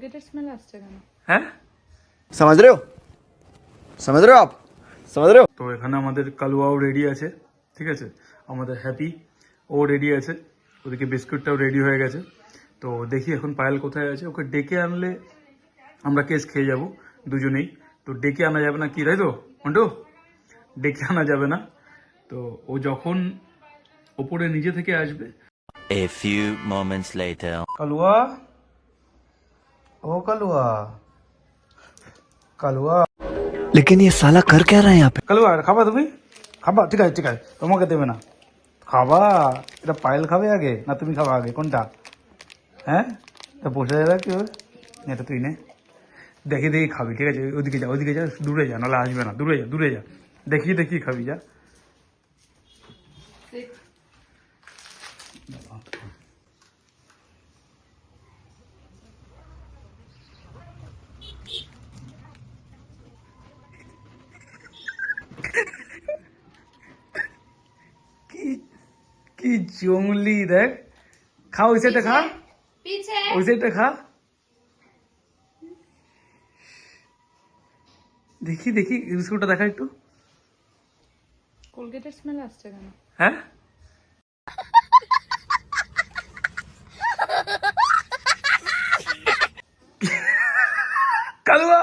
कोलगेटेर smell আসছে কেন? হ্যাঁ समझ रहे हो आप समझ रहे हो। তো এখানে আমাদের কালুয়াও রেডি আছে, ঠিক আছে, আমাদের হ্যাপি ও রেডি আছে, ওদিকে বিস্কুটটাও রেডি হয়ে গেছে। তো দেখি এখন পায়েল কোথায় আছে, ওকে ডেকে আনলে আমরা কেস খেয়ে যাব দুজনেই। তো ডেকে আনা যাবে না কি, তাই তো মন্টু? ডেকে আনা যাবে না। তো ও যখন ওপরে নিজে থেকে আসবে। A few moments later. কালুয়া, ও কালুয়া, কালুয়া, लेकिन ये साला कर क्या रहा है यहाँ पे। কালুয়া খাবা তুমি? খাবা? ঠিক আছে ঠিক আছে, তোমাকে দেবে না। খাবা? এটা পায়েল খাবে আগে না তুমি খাবা আগে, কোনটা? হ্যাঁ, তা বসে যাবে কি হবে? এটা তুই নে, দেখি দেখি খাবি, ঠিক আছে? ওদিকে যা, ওদিকে যা, দূরে যা, নাহলে আসবে না। দূরে যা, দূরে যা, দেখি দেখি খাবি, যা। কি জঙ্গলি, দেখ, খা, ওই সাইডটা খা, पीछे ওই সাইডটা খা, দেখি দেখি বিস্কুটটা দেখা একটু। कोलगेटेर स्मेल আসছে কেন? হ্যাঁ, কালুয়া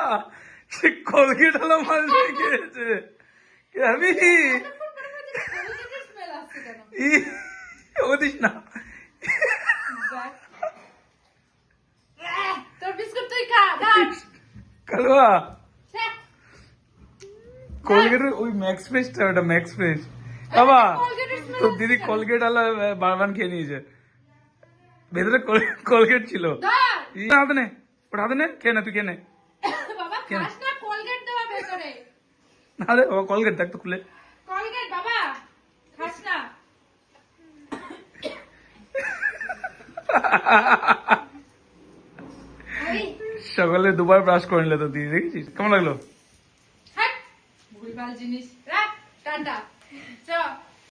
সে কলগেট আলা মাল দিয়ে গিয়েছে। আমি कोलगेटेर स्मेल আসছে কেন? ওদিস না, তোর বিস্কুট তুই খা, না কালুয়া কোলগেটের ওই ম্যাক্স ফ্রেশটা, ওটা ম্যাক্স ফ্রেশ। বাবা তো দিদি কোলগেট আলা বারবার খেয়ে নিয়েছে, ভেতরে কোলগেট ছিল। হাতে নে, ওটা হাতে নে, খেয়ে নে, তুই খেয়ে নে। বাবা খাস না, কোলগেট দেওয়া ভেতরে। আরে বাবা কোলগেট দেখ তো খুলে। কোলগেট বাবা খাস না। সকালে দুবার ব্রাশ করে নিলে তো দিদি, দেখেছিস কেমন লাগলো? হাট ভুলভাল জিনিস রাখ, টাটা চ।